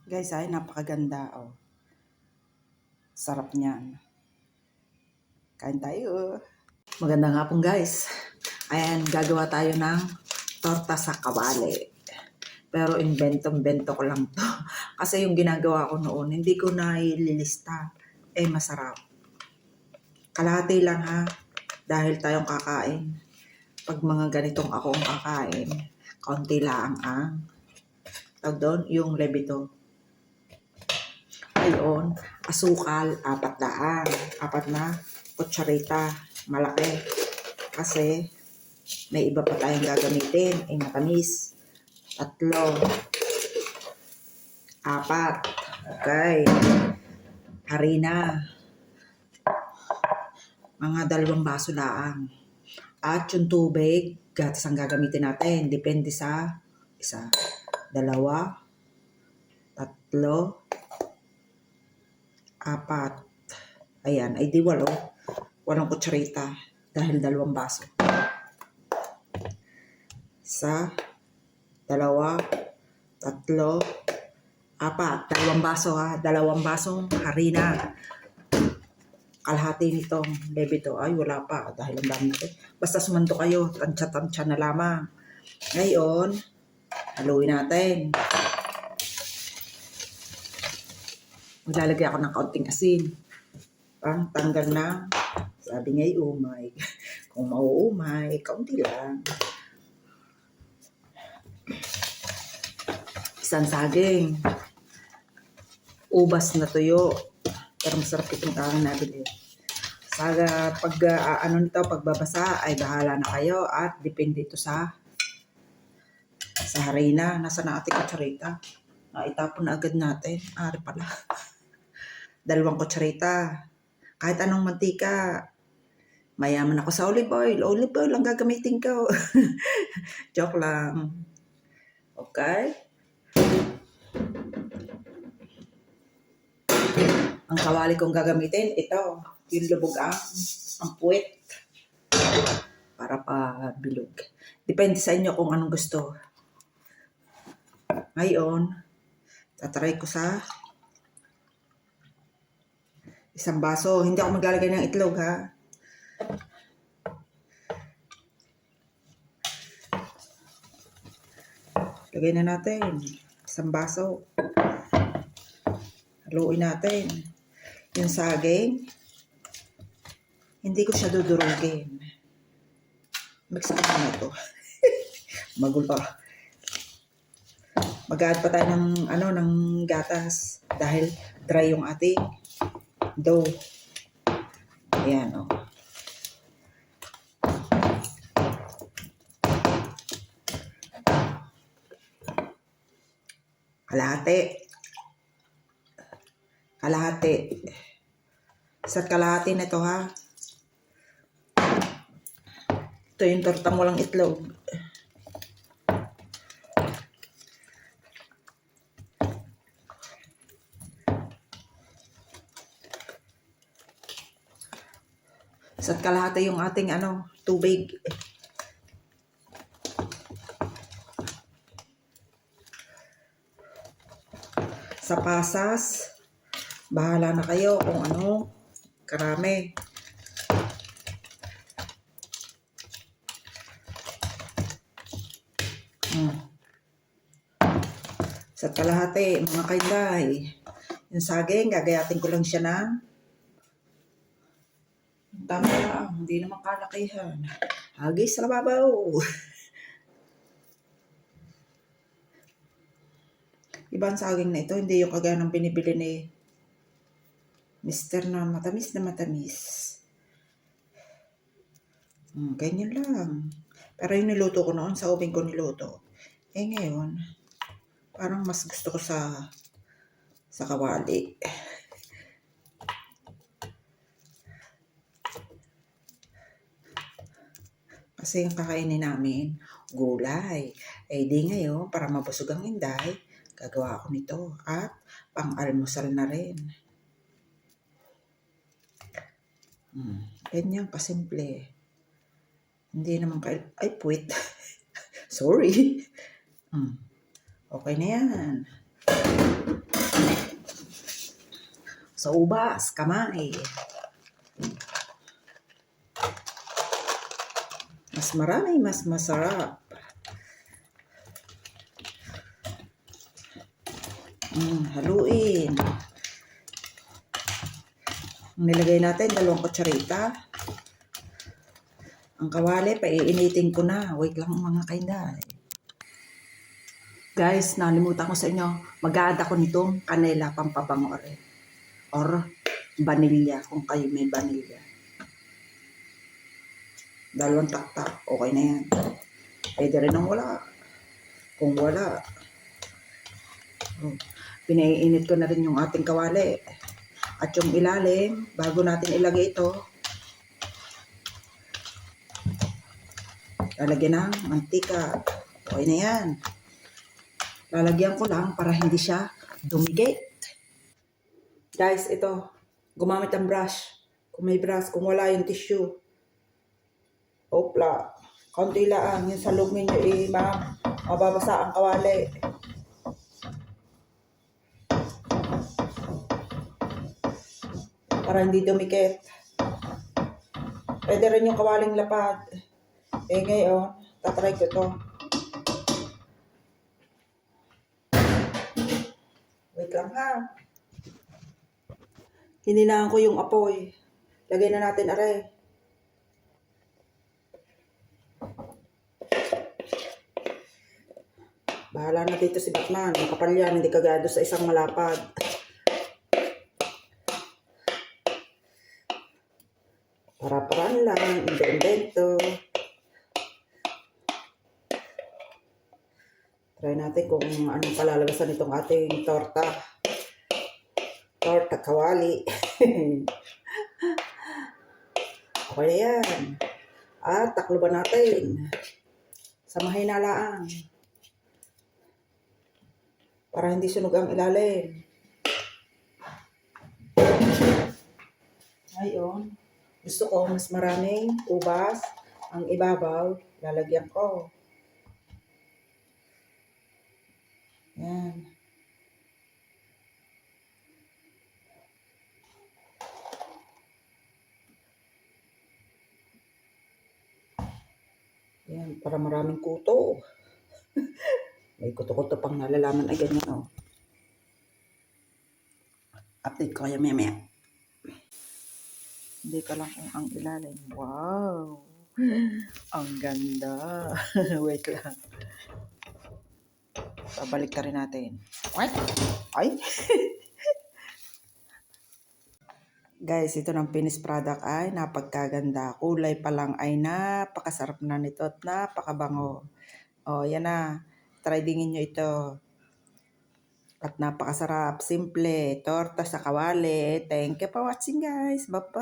Guys, ay napakaganda. Oh. Sarap niyan. Kain tayo. Maganda nga pong guys. Ayan, gagawa tayo ng torta sa kawali. Pero invento-invento ko lang to. Kasi yung ginagawa ko noon, hindi ko na ililista. Masarap. Kalahati lang ha. Dahil tayong kakain. Pag mga ganitong akong kakain, konti lang ang tawag doon, yung lebito. Ngayon, asukal, 4 na kutsarita, malaki. Kasi, may iba pa tayong gagamitin. Matamis. 3, 4. Okay. Harina. Mga 2 baso lang. At yung tubig, gatas ang gagamitin natin. Depende sa 1, 2, 3, 4. Ayan, ay di 8. 8 kutsarita dahil 2 baso. 1, 2, 3, 4. 2 baso ha. 2 basong harina. Kalahati nitong lebito. Ay, wala pa dahil ang dami ito. Basta sumanto kayo. Tansya-tansya na lamang. Ngayon, haluin natin. Maglalagay ako ng kaunting asin. Pang tanggal na. Sabi nga umay. Kung mauumay, kaunti lang. Isang saging. Ubas na tuyo. Pero masarap itong kang nabili. Pagbabasa ay bahala na kayo at depende ito sa harina. Nasa na ating kutsarita? Itapon na agad natin. Ari pala. 2 kutsarita. Kahit anong mantika. Mayaman ako sa olive oil. Olive oil ang gagamitin ko. Joke lang. Okay? Ang kawali kong gagamitin, ito. Yung lubog ang puwet. Para pa bilog. Depende sa inyo kung anong gusto. Ngayon, tatry ko sa 1 baso. Hindi ako maglalagay ng itlog ha. Lagay na natin. 1 baso. Haluin natin. Yung saging, hindi ko siya dudurugin. Mix ko na ito. Magulo. Mag-add pa tayo ng gatas dahil dry yung ating dough. Ayan, oh. Kalahati. Isa't kalahati na ito ha. Ito yung tortang walang itlog. Isa't kalahati yung ating tubig. Sa pasas, bahala na kayo kung ano karami. Sa kalahati, mga kainday. Yung saging, gagayatin ko lang siya ng tama lang, hindi naman kalakihan. Hagis sa lababaw. Ibang saging na ito, hindi yung kagaya ng binibili ni Mr. na matamis na matamis. Ganyan lang. Pero yung niluto ko noon, sa ubing ko niluto. Ngayon, parang mas gusto ko sa kawali. Kasi yung kakainin namin, gulay. Di ngayon, para mabusog ang inday, gagawa ako nito. At pang-almusal na rin. Ganyan kasimple. Hindi naman ay puwit. Sorry. Okay na yan. Sa ubas, kamay. Mas marami, mas masarap. Haluin. Nilagay natin 2 kutsarita. Ang kawali, paiinitin ko na. Wait lang mga kainday. Guys, nalimutan ko sa inyo. Mag-a-add ako nitong kanela pampabango rin. Or vanilya, kung kayo may vanilya. 2 taktak, okay na yan. Pwede rin ang wala. Kung wala, pinaiinit ko na rin yung ating kawali. At yung ilalim, bago natin ilagay ito, lalagyan ng mantika. Okay na yan. Lalagyan ko lang para hindi siya dumigit. Guys, ito, gumamit ang brush. Kung may brush, kung wala yung tissue. Opla. Kaunti lang. Yung sa loob ninyo, mababasa ang kawali. Para hindi dumikit. Pwede rin yung kawaling lapad. Ngayon, tatry ko to. Wait lang ha. Hininaan ko yung apoy. Lagay na natin aray. Bahala na dito si Batman. Makapal yan, hindi kagado sa isang malapad. Para-paraan lang, invento. Try natin kung anong palalagasan itong ating torta. Torta kawali. Okay na yan. At takloban natin. Samahin na lang. Para hindi sunog ang ilalim. Ngayon, gusto ko mas maraming ubas ang ibabaw, lalagyan ko. Yan. Yan, para maraming kuto. May kuto-kuto pang nalalaman ay ganyan, oh. Update ko kaya maya. Hindi ka lang kung ang ilalim. Wow! Ang ganda. Wait lang. Babalik ka rin natin. What? Ay! Guys, ito ng finished product ay napagkaganda. Kulay pa lang ay napakasarap na nito at napakabango. O, yan na. Try dingin nyo ito. At napakasarap. Simple. Torta sa kawali. Thank you for watching guys. Bye-bye.